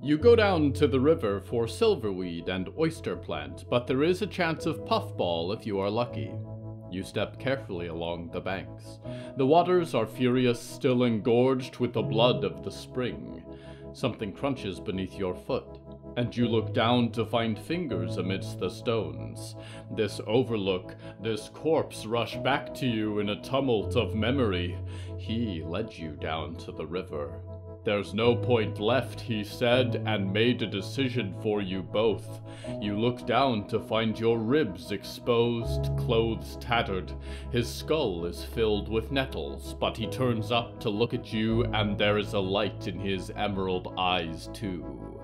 You go down to the river for silverweed and oyster plant, but there is a chance of puffball if you are lucky. You step carefully along the banks. The waters are furious, still engorged with the blood of the spring. Something crunches beneath your foot, and you look down to find fingers amidst the stones. This overlook, this corpse rush back to you in a tumult of memory. He led you down to the river. There's no point left, he said, and made a decision for you both. You look down to find your ribs exposed, clothes tattered. His skull is filled with nettles, but he turns up to look at you, and there is a light in his emerald eyes, too.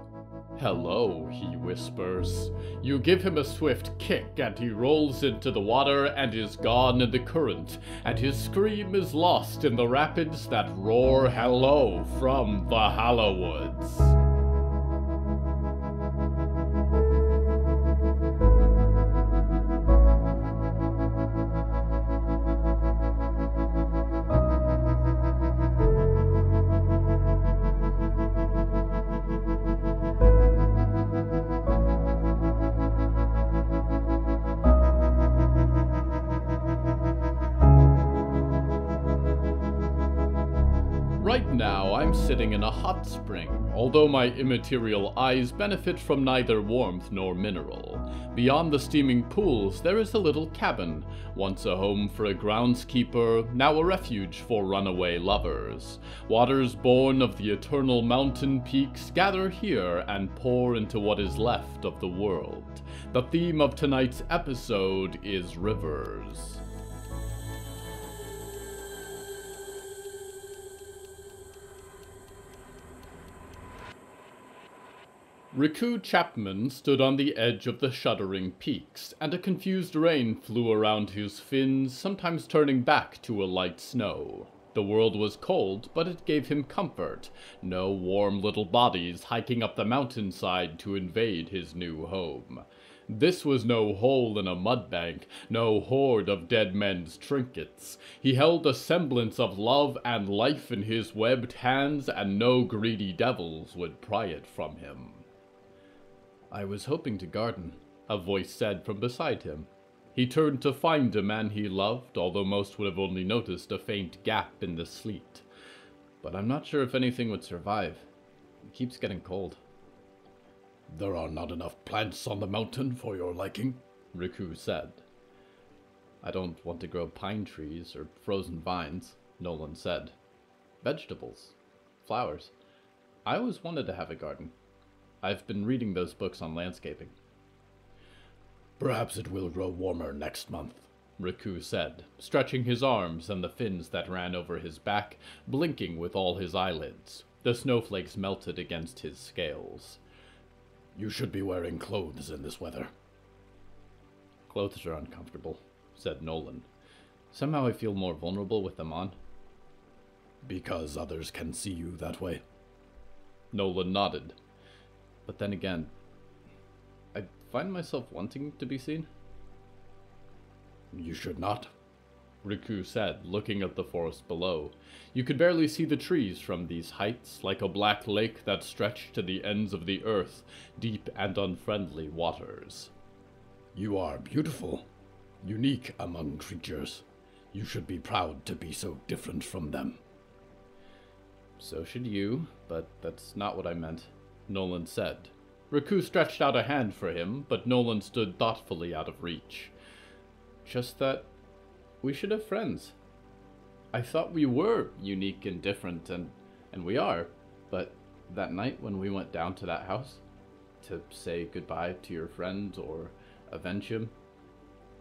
"Hello," he whispers. You give him a swift kick, and he rolls into the water and is gone in the current, and his scream is lost in the rapids that roar hello from the Hallowoods. Right now, I'm sitting in a hot spring, although my immaterial eyes benefit from neither warmth nor mineral. Beyond the steaming pools, there is a little cabin, once a home for a groundskeeper, now a refuge for runaway lovers. Waters born of the eternal mountain peaks gather here and pour into what is left of the world. The theme of tonight's episode is rivers. Ricou Chapman stood on the edge of the shuddering peaks, and a confused rain flew around his fins, sometimes turning back to a light snow. The world was cold, but it gave him comfort. No warm little bodies hiking up the mountainside to invade his new home. This was no hole in a mud bank, no hoard of dead men's trinkets. He held a semblance of love and life in his webbed hands, and no greedy devils would pry it from him. "I was hoping to garden," a voice said from beside him. He turned to find a man he loved, although most would have only noticed a faint gap in the sleet. "But I'm not sure if anything would survive. It keeps getting cold." "There are not enough plants on the mountain for your liking," Ricou said. "I don't want to grow pine trees or frozen vines," Nolan said. "Vegetables. Flowers. I always wanted to have a garden. I've been reading those books on landscaping." "Perhaps it will grow warmer next month," Ricou said, stretching his arms and the fins that ran over his back, blinking with all his eyelids. The snowflakes melted against his scales. "You should be wearing clothes in this weather." "Clothes are uncomfortable," said Nolan. "Somehow I feel more vulnerable with them on." "Because others can see you that way." Nolan nodded. But then again, I find myself wanting to be seen. "You should not," Ricou said, looking at the forest below. You could barely see the trees from these heights, like a black lake that stretched to the ends of the earth, deep and unfriendly waters. "You are beautiful, unique among creatures. You should be proud to be so different from them." "So should you, but that's not what I meant," Nolan said. Ricou stretched out a hand for him, but Nolan stood thoughtfully out of reach. "Just that we should have friends. I thought we were unique and different, and we are, but that night when we went down to that house to say goodbye to your friend or avenge him,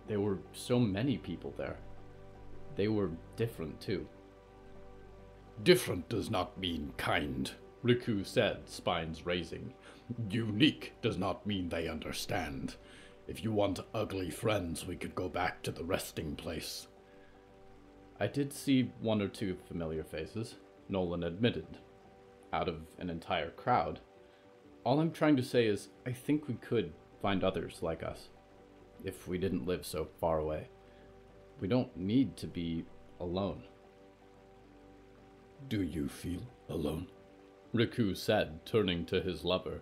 there were so many people there. They were different, too." "Different does not mean kind," Ricou said, spines raising. "Unique does not mean they understand. If you want ugly friends, we could go back to the resting place." "I did see one or two familiar faces," Nolan admitted, "out of an entire crowd. All I'm trying to say is I think we could find others like us, if we didn't live so far away. We don't need to be alone." "Do you feel alone?" Ricou said, turning to his lover.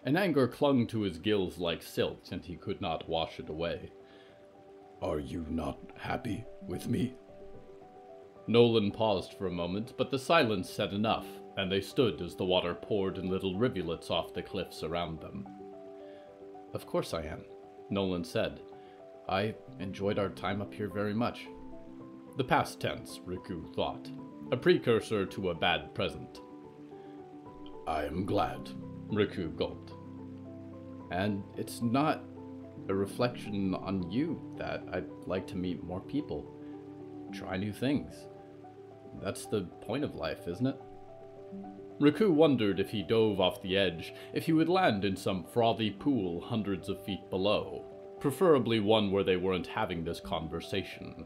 An anger clung to his gills like silt, and he could not wash it away. Are you not happy with me? Nolan paused for a moment, but the silence said enough, and they stood as the water poured in little rivulets off the cliffs around them. Of course I am, Nolan said. I enjoyed our time up here very much. The past tense, Ricou thought, a precursor to a bad present. I am glad, Ricou gulped. And it's not a reflection on you that I'd like to meet more people, try new things. That's the point of life, isn't it? Ricou wondered if he dove off the edge, if he would land in some frothy pool hundreds of feet below, preferably one where they weren't having this conversation.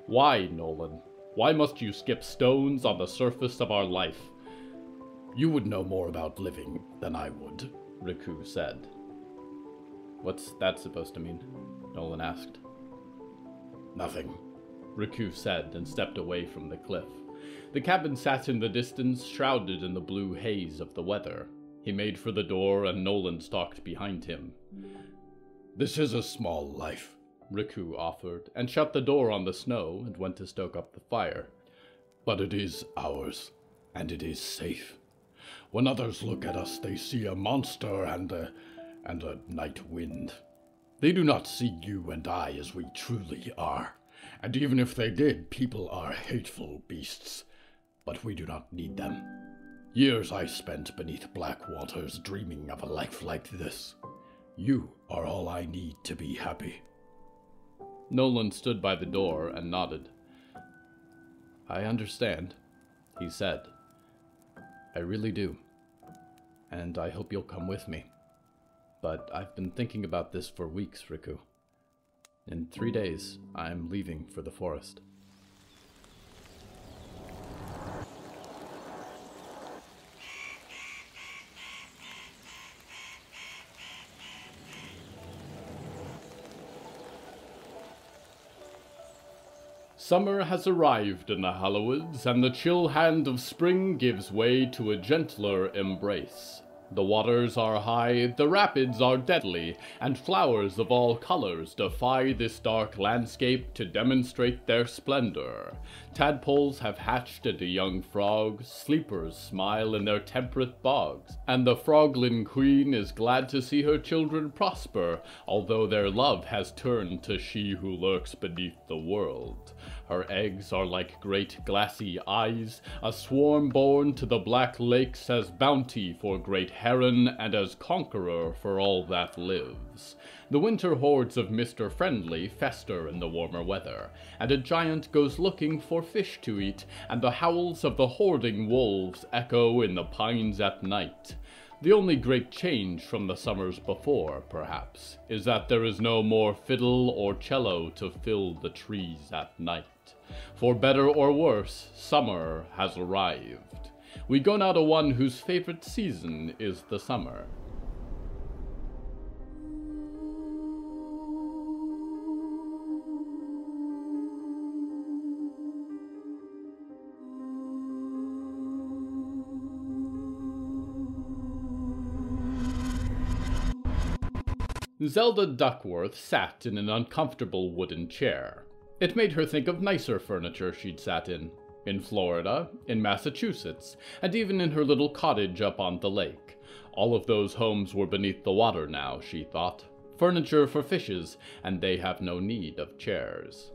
Why, Nolan? Why must you skip stones on the surface of our life? You would know more about living than I would, Ricou said. What's that supposed to mean? Nolan asked. Nothing, Ricou said and stepped away from the cliff. The cabin sat in the distance, shrouded in the blue haze of the weather. He made for the door, and Nolan stalked behind him. This is a small life, Ricou offered, and shut the door on the snow and went to stoke up the fire. But it is ours, and it is safe. When others look at us, they see a monster and a night wind. They do not see you and I as we truly are. And even if they did, people are hateful beasts. But we do not need them. Years I spent beneath black waters dreaming of a life like this. You are all I need to be happy. Nolan stood by the door and nodded. I understand, he said. I really do. And I hope you'll come with me. But I've been thinking about this for weeks, Ricou. In 3 days, I'm leaving for the forest. Summer has arrived in the Hallowoods, and the chill hand of spring gives way to a gentler embrace. The waters are high, the rapids are deadly, and flowers of all colors defy this dark landscape to demonstrate their splendor. Tadpoles have hatched into young frogs, sleepers smile in their temperate bogs, and the froglin queen is glad to see her children prosper, although their love has turned to she who lurks beneath the world. Her eggs are like great glassy eyes, a swarm born to the black lakes as bounty for great heron and as conqueror for all that lives. The winter hordes of Mr. Friendly fester in the warmer weather, and a giant goes looking for fish to eat, and the howls of the hoarding wolves echo in the pines at night. The only great change from the summers before, perhaps, is that there is no more fiddle or cello to fill the trees at night. For better or worse, summer has arrived. We go now to one whose favorite season is the summer. Zelda Duckworth sat in an uncomfortable wooden chair. It made her think of nicer furniture she'd sat in Florida, in Massachusetts, and even in her little cottage up on the lake. All of those homes were beneath the water now, she thought. Furniture for fishes, and they have no need of chairs.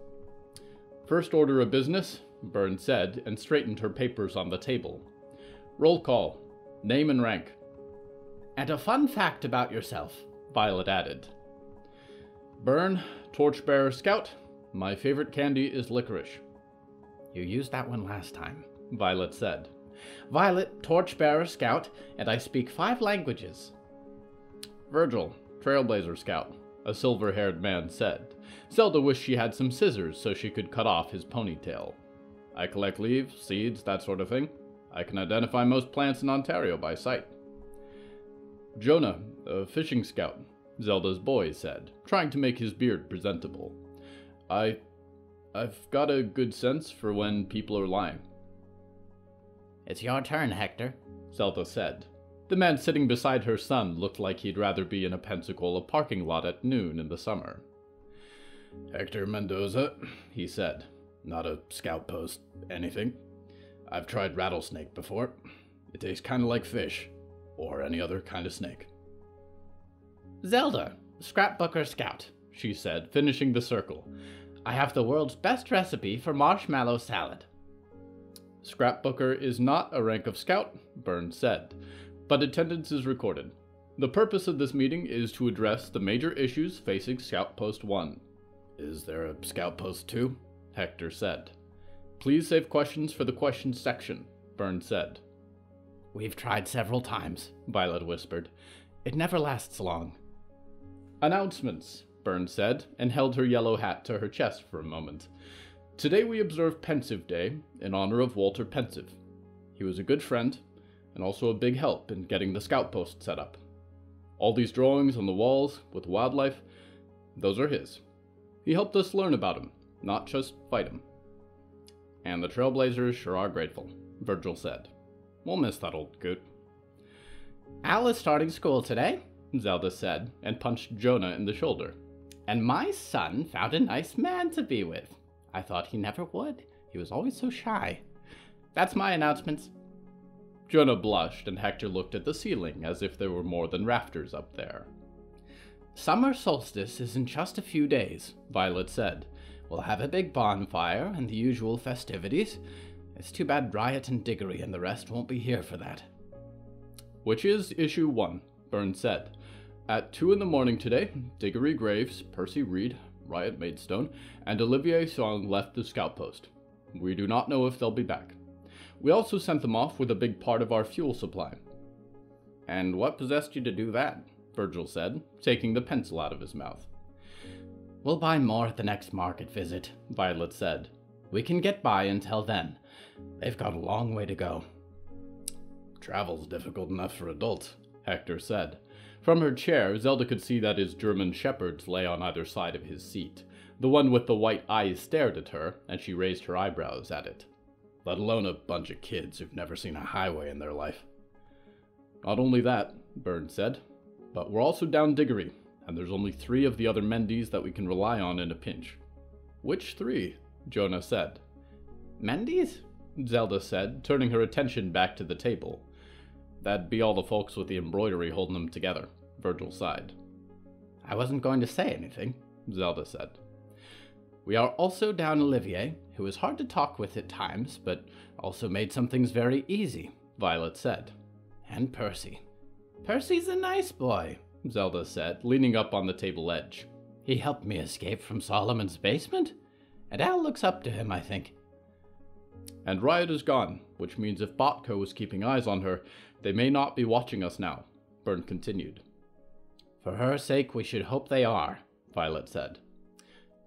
First order of business, Byrne said, and straightened her papers on the table. Roll call. Name and rank. And a fun fact about yourself, Violet added. Byrne, Torchbearer Scout. My favorite candy is licorice. You used that one last time, Violet said. Violet, Torchbearer Scout, and I speak 5 languages. Virgil, Trailblazer Scout, a silver-haired man said. Zelda wished she had some scissors so she could cut off his ponytail. I collect leaves, seeds, that sort of thing. I can identify most plants in Ontario by sight. Jonah, a fishing scout, Zelda's boy said, trying to make his beard presentable. I've got a good sense for when people are lying. It's your turn, Hector, Zelda said. The man sitting beside her son looked like he'd rather be in a Pensacola parking lot at noon in the summer. Hector Mendoza, he said. Not a Scoutpost, anything. I've tried rattlesnake before. It tastes kind of like fish, or any other kind of snake. Zelda, scrapbooker scout, she said, finishing the circle. I have the world's best recipe for marshmallow salad. Scrapbooker is not a rank of scout, Burns said, but attendance is recorded. The purpose of this meeting is to address the major issues facing Scoutpost 1. Is there a Scoutpost 2? Hector said. Please save questions for the questions section, Burns said. We've tried several times, Violet whispered. It never lasts long. Announcements, Burns said, and held her yellow hat to her chest for a moment. Today we observe Pensive Day in honor of Walter Pensive. He was a good friend, and also a big help in getting the Scoutpost set up. All these drawings on the walls with wildlife, those are his. He helped us learn about him, not just fight him. And the Trailblazers sure are grateful, Virgil said. We'll miss that old coot. Al is starting school today, Zelda said, and punched Jonah in the shoulder. And my son found a nice man to be with. I thought he never would. He was always so shy. That's my announcements. Jonah blushed, and Hector looked at the ceiling as if there were more than rafters up there. Summer solstice is in just a few days, Violet said. We'll have a big bonfire and the usual festivities. It's too bad Riot and Diggory and the rest won't be here for that. Which is issue 1, Burns said. At 2 in the morning today, Diggory Graves, Percy Reed, Riot Maidstone, and Olivier Song left the Scoutpost. We do not know if they'll be back. We also sent them off with a big part of our fuel supply. And what possessed you to do that? Virgil said, taking the pencil out of his mouth. We'll buy more at the next market visit, Violet said. We can get by until then. They've got a long way to go. Travel's difficult enough for adults, Hector said. From her chair, Zelda could see that his German shepherds lay on either side of his seat. The one with the white eyes stared at her, and she raised her eyebrows at it. Let alone a bunch of kids who've never seen a highway in their life. Not only that, Burns said, but we're also down Diggory, and there's only 3 of the other Mendes that we can rely on in a pinch. Which 3? Jonah said. Mendes? Zelda said, turning her attention back to the table. That'd be all the folks with the embroidery holding them together, Virgil sighed. I wasn't going to say anything, Zelda said. We are also down Olivier, who is hard to talk with at times, but also made some things very easy, Violet said. And Percy. Percy's a nice boy, Zelda said, leaning up on the table edge. He helped me escape from Solomon's basement, and Al looks up to him, I think. And Riot is gone, which means if Botco is keeping eyes on her, they may not be watching us now, Byrne continued. For her sake, we should hope they are, Violet said.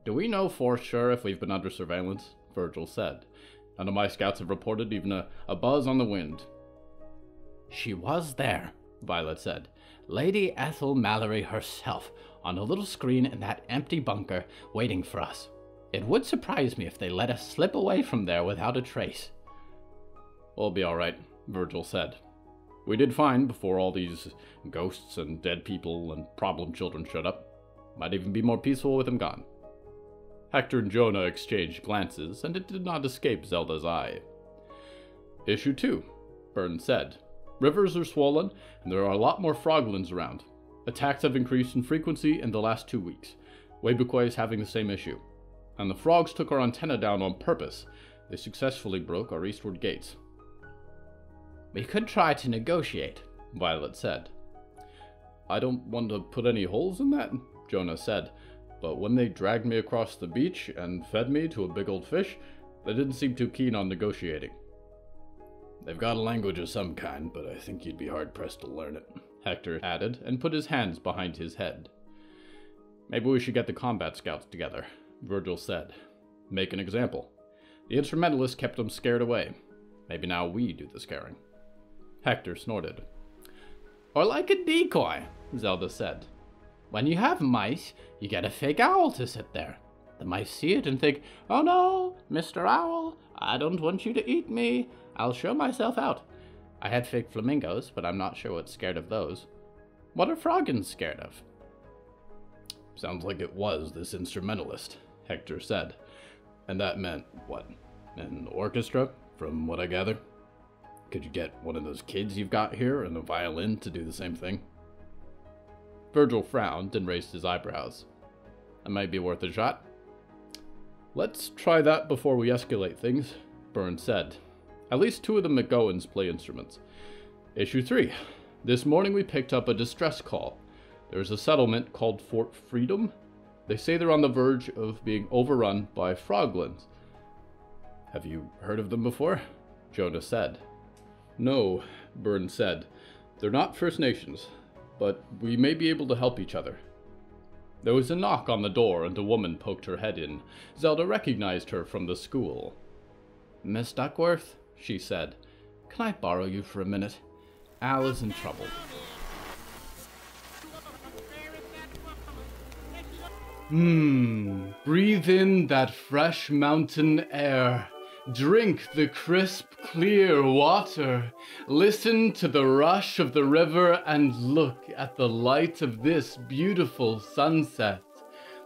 Do we know for sure if we've been under surveillance? Virgil said. None of my scouts have reported even a buzz on the wind. She was there, Violet said. Lady Ethel Mallory herself, on a little screen in that empty bunker, waiting for us. It would surprise me if they let us slip away from there without a trace. We'll be all right, Virgil said. We did fine before all these ghosts and dead people and problem children showed up. Might even be more peaceful with them gone. Hector and Jonah exchanged glances, and it did not escape Zelda's eye. Issue 2, Burns said. Rivers are swollen, and there are a lot more froglins around. Attacks have increased in frequency in the last 2 weeks. Webuquois is having the same issue. And the frogs took our antenna down on purpose. They successfully broke our eastward gates. We could try to negotiate, Violet said. I don't want to put any holes in that, Jonah said, but when they dragged me across the beach and fed me to a big old fish, they didn't seem too keen on negotiating. They've got a language of some kind, but I think you'd be hard-pressed to learn it, Hector added, and put his hands behind his head. Maybe we should get the combat scouts together, Virgil said. Make an example. The instrumentalists kept them scared away. Maybe now we do the scaring. Hector snorted. Or like a decoy, Zelda said. When you have mice, you get a fake owl to sit there. The mice see it and think, oh no, Mr. Owl, I don't want you to eat me. I'll show myself out. I had fake flamingos, but I'm not sure what's scared of those. What are Froggins scared of? Sounds like it was this instrumentalist, Hector said. And that meant, what, an orchestra, from what I gather? Could you get one of those kids you've got here and a violin to do the same thing? Virgil frowned and raised his eyebrows. That might be worth a shot. Let's try that before we escalate things, Burns said. At least 2 of the McGohans play instruments. Issue 3. This morning we picked up a distress call. There's a settlement called Fort Freedom. They say they're on the verge of being overrun by froglins. Have you heard of them before? Jonah said. No, Burns said. They're not First Nations, but we may be able to help each other. There was a knock on the door and a woman poked her head in. Zelda recognized her from the school. Miss Duckworth, she said, can I borrow you for a minute? Al is in trouble. Breathe in that fresh mountain air. Drink the crisp, clear water. Listen to the rush of the river and look at the light of this beautiful sunset.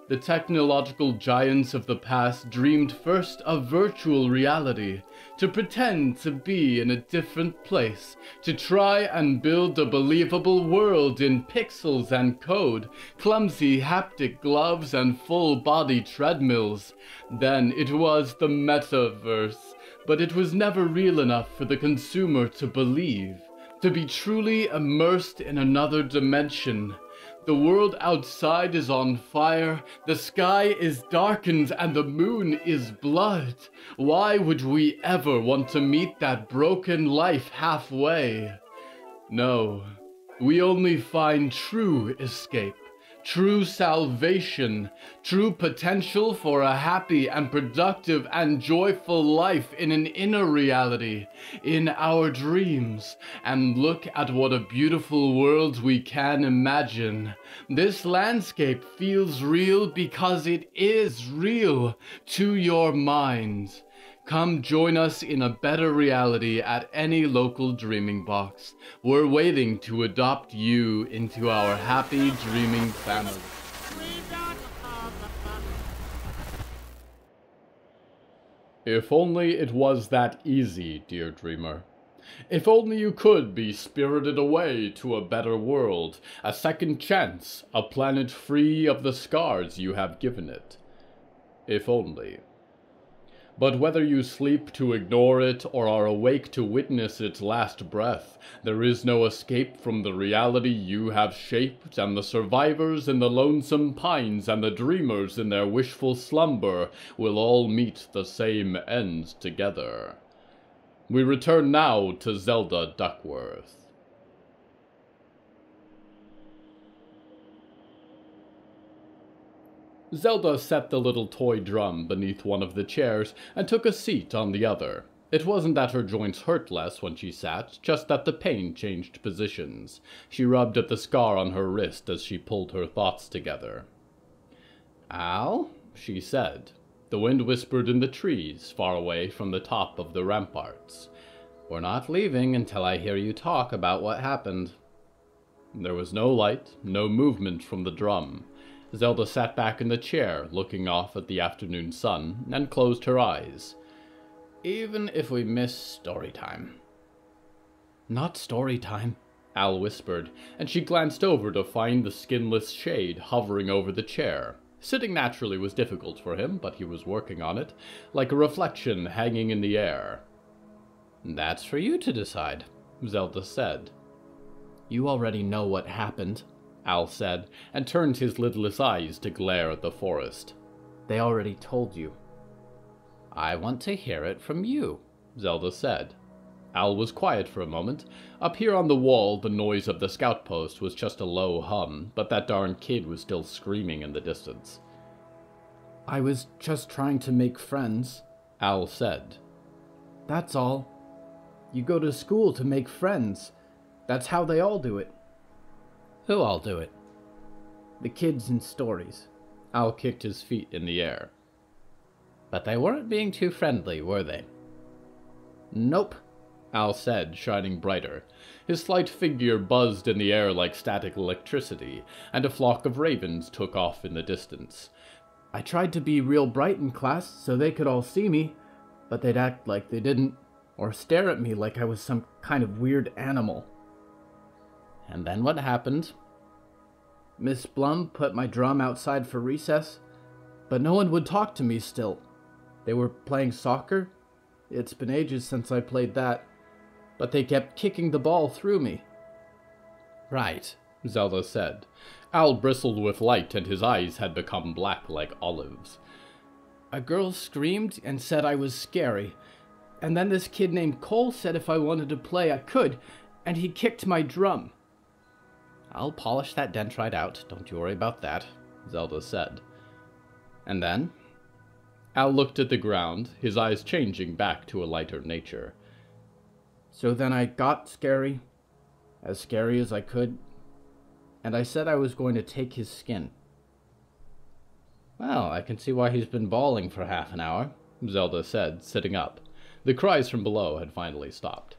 The technological giants of the past dreamed first of virtual reality, to pretend to be in a different place, to try and build a believable world in pixels and code, clumsy haptic gloves and full-body treadmills. Then it was the metaverse, but it was never real enough for the consumer to believe, to be truly immersed in another dimension. The world outside is on fire, the sky is darkened, and the moon is blood. Why would we ever want to meet that broken life halfway? No, we only find true escape, true salvation, true potential for a happy and productive and joyful life in an inner reality, in our dreams. And look at what a beautiful world we can imagine. This landscape feels real because it is real to your mind. Come join us in a better reality at any local dreaming box. We're waiting to adopt you into our happy dreaming family. If only it was that easy, dear dreamer. If only you could be spirited away to a better world, a second chance, a planet free of the scars you have given it. If only. But whether you sleep to ignore it or are awake to witness its last breath, there is no escape from the reality you have shaped, and the survivors in the lonesome pines and the dreamers in their wishful slumber will all meet the same end together. We return now to Zelda Duckworth. Zelda set the little toy drum beneath one of the chairs and took a seat on the other. It wasn't that her joints hurt less when she sat, just that the pain changed positions. She rubbed at the scar on her wrist as she pulled her thoughts together. "Al?" she said. The wind whispered in the trees, far away from the top of the ramparts. "We're not leaving until I hear you talk about what happened." There was no light, no movement from the drum. Zelda sat back in the chair, looking off at the afternoon sun, and closed her eyes. "Even if we miss story time." "Not story time," Al whispered, and she glanced over to find the skinless shade hovering over the chair. Sitting naturally was difficult for him, but he was working on it, like a reflection hanging in the air. "That's for you to decide," Zelda said. "You already know what happened," Al said, and turned his lidless eyes to glare at the forest. "They already told you." "I want to hear it from you," Zelda said. Al was quiet for a moment. Up here on the wall, the noise of the Scoutpost was just a low hum, but that darn kid was still screaming in the distance. "I was just trying to make friends," Al said. "That's all. You go to school to make friends. That's how they all do it." "Who all do it?" "The kids in stories." Al kicked his feet in the air. "But they weren't being too friendly, were they?" "Nope." Al said, shining brighter. His slight figure buzzed in the air like static electricity, and a flock of ravens took off in the distance. I tried to be real bright in class so they could all see me, but they'd act like they didn't, or stare at me like I was some kind of weird animal. And then what happened? Miss Blum put my drum outside for recess, but no one would talk to me still. They were playing soccer. It's been ages since I played that, but they kept kicking the ball through me. Right, Zelda said. Al bristled with light and his eyes had become black like olives. A girl screamed and said I was scary, and then this kid named Cole said if I wanted to play I could, and he kicked my drum. I'll polish that dendrite out, don't you worry about that, Zelda said. And then? Al looked at the ground, his eyes changing back to a lighter nature. So then I got scary as I could, and I said I was going to take his skin. Well, I can see why he's been bawling for half an hour, Zelda said, sitting up. The cries from below had finally stopped.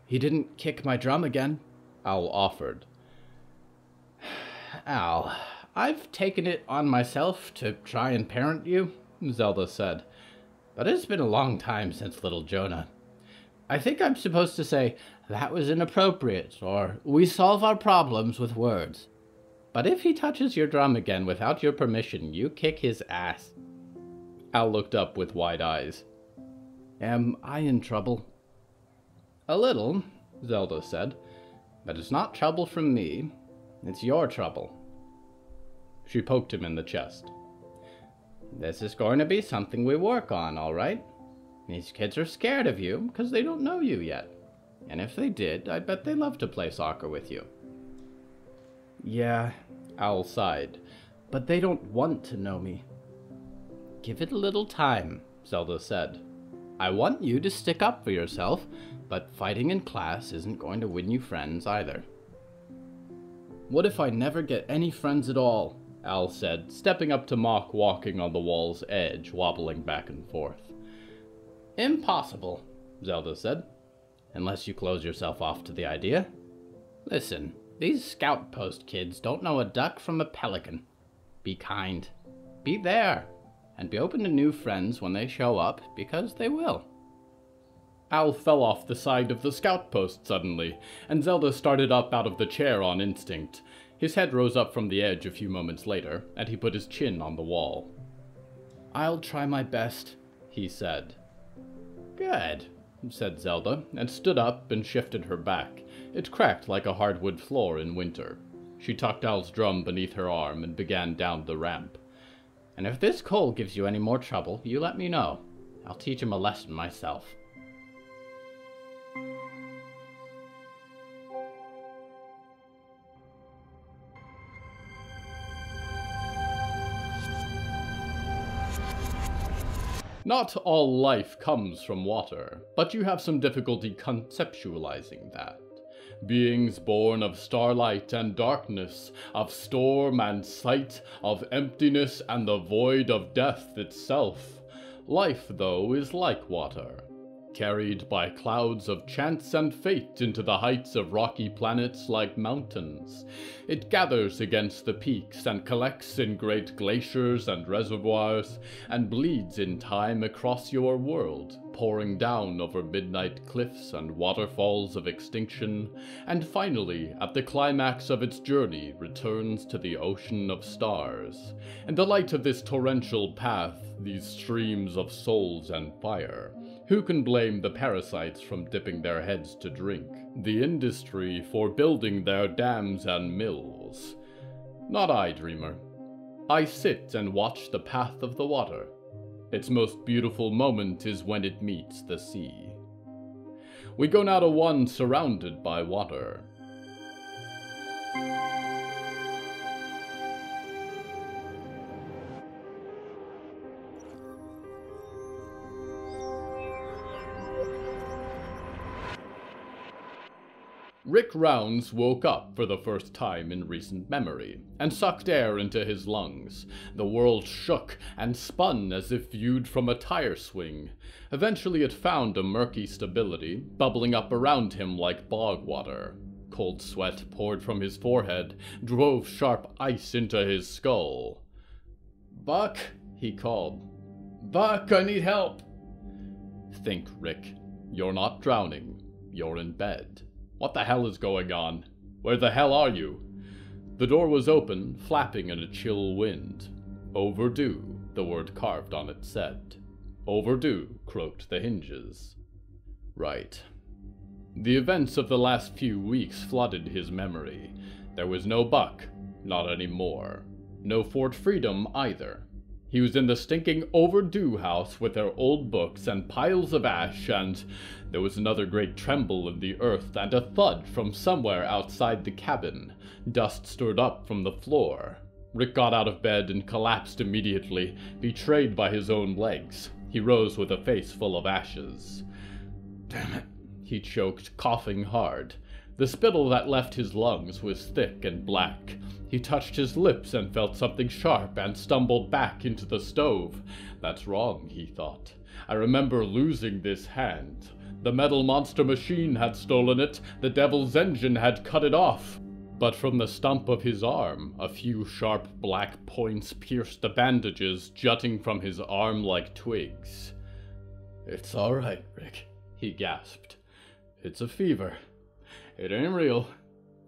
He didn't kick my drum again, Al offered. Al, I've taken it on myself to try and parent you, Zelda said, but it's been a long time since little Jonah. I think I'm supposed to say, that was inappropriate, or we solve our problems with words. But if he touches your drum again without your permission, you kick his ass. Al looked up with wide eyes. Am I in trouble? A little, Zelda said, but it's not trouble from me. It's your trouble. She poked him in the chest. This is going to be something we work on, all right? These kids are scared of you because they don't know you yet. And if they did, I bet they'd love to play soccer with you. Yeah, Al sighed. But they don't want to know me. Give it a little time, Zelda said. I want you to stick up for yourself, but fighting in class isn't going to win you friends either. What if I never get any friends at all? Al said, stepping up to Mock walking on the wall's edge, wobbling back and forth. Impossible, Zelda said, unless you close yourself off to the idea. Listen, these Scoutpost kids don't know a duck from a pelican. Be kind. Be there. And be open to new friends when they show up, because they will. Al fell off the side of the Scoutpost suddenly, and Zelda started up out of the chair on instinct. His head rose up from the edge a few moments later, and he put his chin on the wall. I'll try my best, he said. Good, said Zelda, and stood up and shifted her back. It cracked like a hardwood floor in winter. She tucked Al's drum beneath her arm and began down the ramp. And if this Cole gives you any more trouble, you let me know. I'll teach him a lesson myself. Not all life comes from water, but you have some difficulty conceptualizing that. Beings born of starlight and darkness, of storm and sight, of emptiness and the void of death itself. Life, though, is like water, carried by clouds of chance and fate into the heights of rocky planets like mountains. It gathers against the peaks and collects in great glaciers and reservoirs, and bleeds in time across your world, pouring down over midnight cliffs and waterfalls of extinction, and finally, at the climax of its journey, returns to the ocean of stars. In the light of this torrential path, these streams of souls and fire, who can blame the parasites from dipping their heads to drink, the industry for building their dams and mills? Not I, dreamer. I sit and watch the path of the water. Its most beautiful moment is when it meets the sea. We go now to one surrounded by water. Rick Rounds woke up for the first time in recent memory, and sucked air into his lungs. The world shook and spun as if viewed from a tire swing. Eventually it found a murky stability, bubbling up around him like bog water. Cold sweat poured from his forehead, drove sharp ice into his skull. "Buck," he called. "Buck, I need help." Think, Rick. You're not drowning. You're in bed. What the hell is going on? Where the hell are you? The door was open, flapping in a chill wind. "Overdue," the word carved on it said. "Overdue," croaked the hinges. Right. The events of the last few weeks flooded his memory. There was no Buck, not anymore. No Fort Freedom either. He was in the stinking Overdue house with their old books and piles of ash, and there was another great tremble in the earth and a thud from somewhere outside the cabin. Dust stirred up from the floor. Rick got out of bed and collapsed immediately, betrayed by his own legs. He rose with a face full of ashes. "Damn it," he choked, coughing hard. The spittle that left his lungs was thick and black. He touched his lips and felt something sharp and stumbled back into the stove. That's wrong, he thought. I remember losing this hand. The metal monster machine had stolen it. The devil's engine had cut it off. But from the stump of his arm, a few sharp black points pierced the bandages jutting from his arm like twigs. "It's all right, Rick," he gasped. "It's a fever. It ain't real.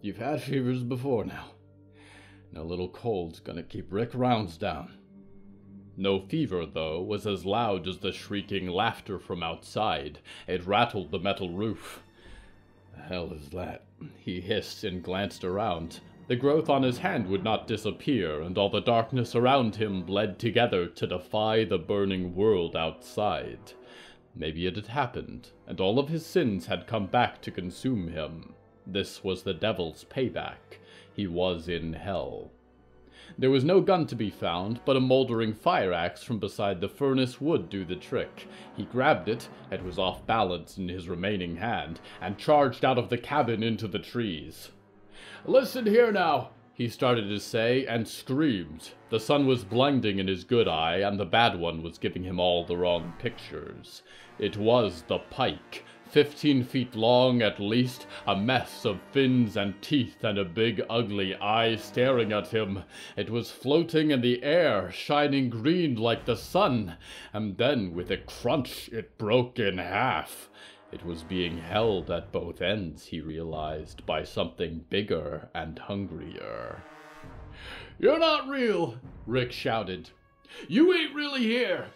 You've had fevers before now. No little cold's gonna keep Rick Rounds down." No fever, though, was as loud as the shrieking laughter from outside. It rattled the metal roof. "The hell is that?" he hissed and glanced around. The growth on his hand would not disappear, and all the darkness around him bled together to defy the burning world outside. Maybe it had happened, and all of his sins had come back to consume him. This was the devil's payback. He was in hell. There was no gun to be found, but a moldering fire axe from beside the furnace would do the trick. He grabbed it was off balance in his remaining hand, and charged out of the cabin into the trees. "Listen here now," he started to say, and screamed. The sun was blinding in his good eye, and the bad one was giving him all the wrong pictures. It was the pike, 15 feet long at least, a mess of fins and teeth and a big ugly eye staring at him. It was floating in the air, shining green like the sun, and then with a crunch it broke in half. It was being held at both ends, he realized, by something bigger and hungrier. "You're not real!" Rick shouted. "You ain't really here!"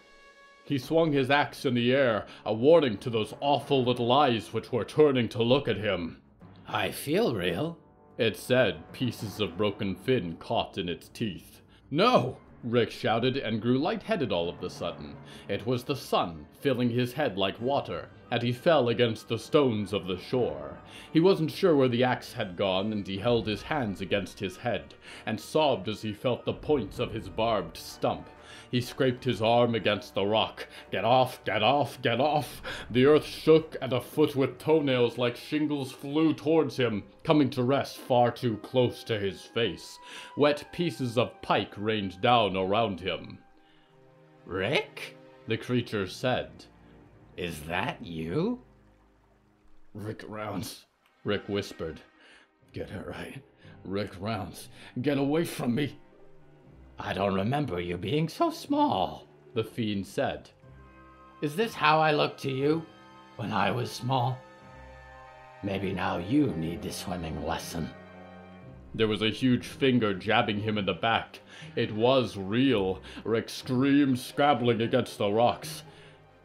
He swung his axe in the air, a warning to those awful little eyes which were turning to look at him. "I feel real," it said, pieces of broken fin caught in its teeth. "No!" Rick shouted and grew lightheaded all of a sudden. It was the sun, filling his head like water, and he fell against the stones of the shore. He wasn't sure where the axe had gone, and he held his hands against his head, and sobbed as he felt the points of his barbed stump. He scraped his arm against the rock. Get off, get off, get off! The earth shook, and a foot with toenails like shingles flew towards him, coming to rest far too close to his face. Wet pieces of pike rained down around him. "Rick?" the creature said. "Is that you?" "Rick Rounds," Rick whispered. "Get it right. Rick Rounds. Get away from me." "I don't remember you being so small," the fiend said. "Is this how I looked to you when I was small? Maybe now you need the swimming lesson." There was a huge finger jabbing him in the back. It was real. Rick screamed, scrabbling against the rocks.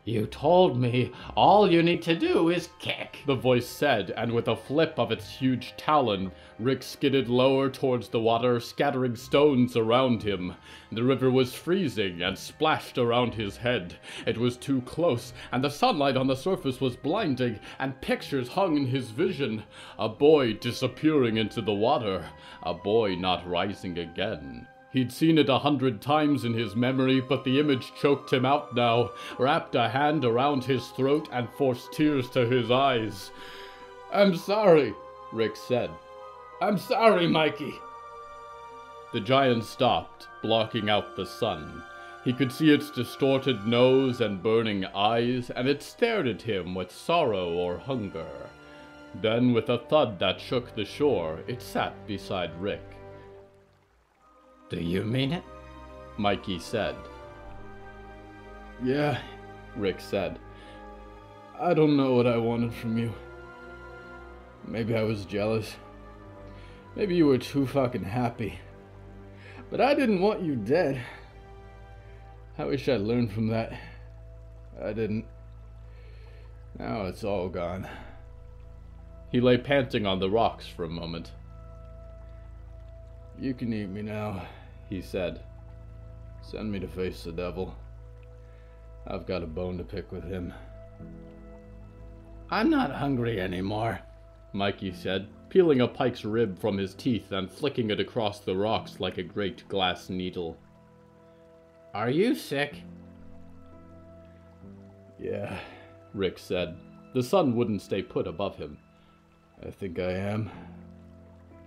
"You told me all you need to do is kick," the voice said, and with a flip of its huge talon, Rick skidded lower towards the water, scattering stones around him. The river was freezing and splashed around his head. It was too close, and the sunlight on the surface was blinding, and pictures hung in his vision. A boy disappearing into the water. A boy not rising again. He'd seen it 100 times in his memory, but the image choked him out now, wrapped a hand around his throat, and forced tears to his eyes. "I'm sorry," Rick said. I'm sorry, Mikey. The giant stopped, blocking out the sun. He could see its distorted nose and burning eyes, and it stared at him with sorrow or hunger. Then, with a thud that shook the shore, it sat beside Rick. Do you mean it? Mikey said. Yeah, Rick said. I don't know what I wanted from you. Maybe I was jealous. Maybe you were too fucking happy. But I didn't want you dead. I wish I'd learned from that. I didn't. Now it's all gone. He lay panting on the rocks for a moment. You can eat me now, he said. Send me to face the devil. I've got a bone to pick with him. I'm not hungry anymore, Mikey said, peeling a pike's rib from his teeth and flicking it across the rocks like a great glass needle. Are you sick? Yeah, Rick said. The sun wouldn't stay put above him. I think I am.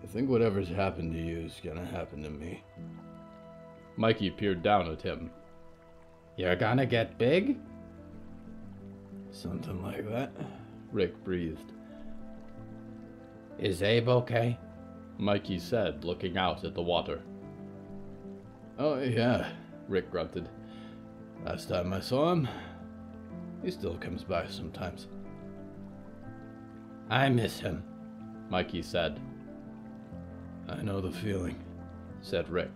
I think whatever's happened to you is gonna happen to me. Mikey peered down at him. You're gonna get big? Something like that, Rick breathed. Is Abe okay? Mikey said, looking out at the water. Oh, yeah, Rick grunted. Last time I saw him, he still comes by sometimes. I miss him, Mikey said. I know the feeling, said Rick.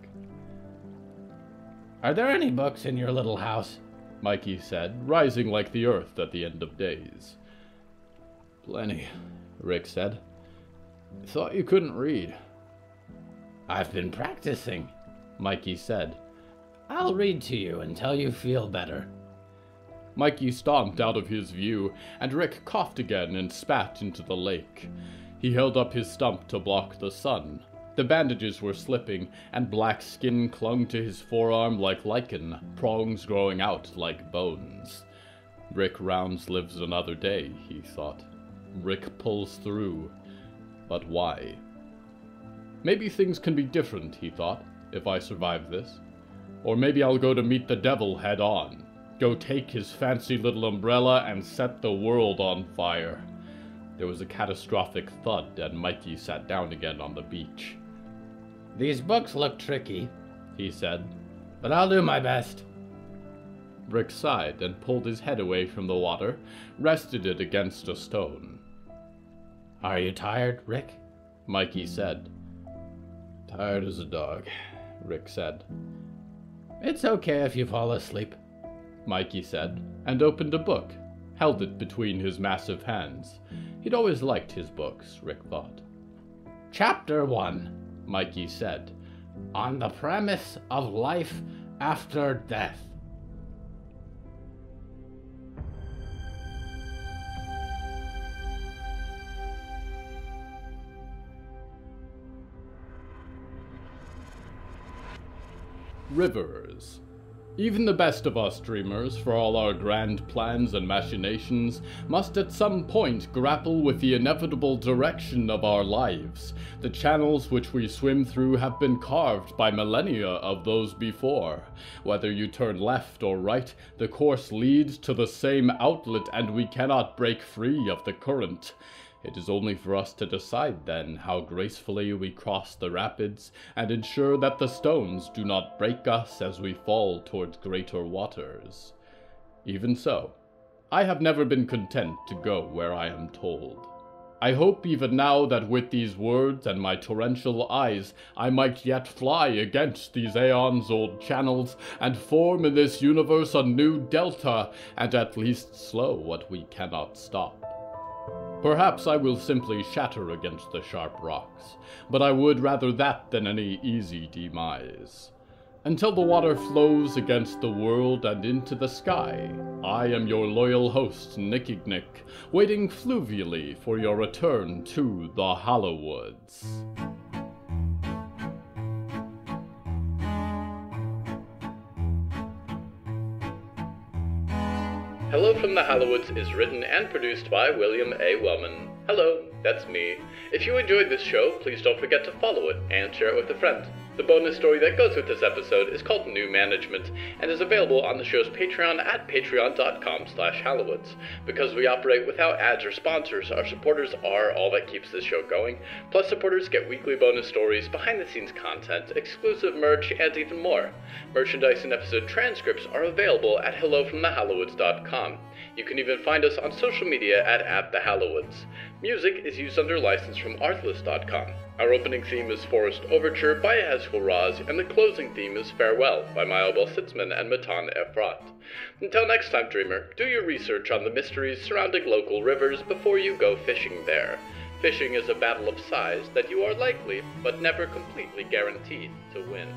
Are there any books in your little house? Mikey said, rising like the earth at the end of days. Plenty, Rick said. I thought you couldn't read. I've been practicing, Mikey said. I'll read to you until you feel better. Mikey stomped out of his view, and Rick coughed again and spat into the lake. He held up his stump to block the sun. The bandages were slipping, and black skin clung to his forearm like lichen, prongs growing out like bones. Rick Rounds lives another day, he thought. Rick pulls through. But why? Maybe things can be different, he thought, if I survive this. Or maybe I'll go to meet the devil head on. Go take his fancy little umbrella and set the world on fire. There was a catastrophic thud, and Mikey sat down again on the beach. These books look tricky, he said, but I'll do my best. Rick sighed and pulled his head away from the water, rested it against a stone. Are you tired, Rick? Mikey said. Tired as a dog, Rick said. It's okay if you fall asleep, Mikey said, and opened a book, held it between his massive hands. He'd always liked his books, Rick thought. Chapter 1, Mikey said. On the premise of life after death. Rivers. Even the best of us dreamers, for all our grand plans and machinations, must at some point grapple with the inevitable direction of our lives. The channels which we swim through have been carved by millennia of those before. Whether you turn left or right, the course leads to the same outlet, and we cannot break free of the current. It is only for us to decide, then, how gracefully we cross the rapids, and ensure that the stones do not break us as we fall towards greater waters. Even so, I have never been content to go where I am told. I hope even now that with these words and my torrential eyes, I might yet fly against these aeons-old channels, and form in this universe a new delta, and at least slow what we cannot stop. Perhaps I will simply shatter against the sharp rocks, but I would rather that than any easy demise. Until the water flows against the world and into the sky, I am your loyal host, Nickignick, waiting fluvially for your return to the Hallowoods. Hello from the Hallowoods is written and produced by William A. Wellman. Hello, that's me. If you enjoyed this show, please don't forget to follow it and share it with a friend. The bonus story that goes with this episode is called New Management and is available on the show's Patreon at patreon.com/Hallowoods. Because we operate without ads or sponsors, our supporters are all that keeps this show going. Plus, supporters get weekly bonus stories, behind-the-scenes content, exclusive merch, and even more. Merchandise and episode transcripts are available at hellofromthehallowoods.com. You can even find us on social media at @thehallowoods. Music is used under license from artlist.com. Our opening theme is Forest Overture by Yehezkel Raz, and the closing theme is Farewell by Belsitzman and Matan Ephrat. Until next time, Dreamer, do your research on the mysteries surrounding local rivers before you go fishing there. Fishing is a battle of size that you are likely, but never completely guaranteed, to win.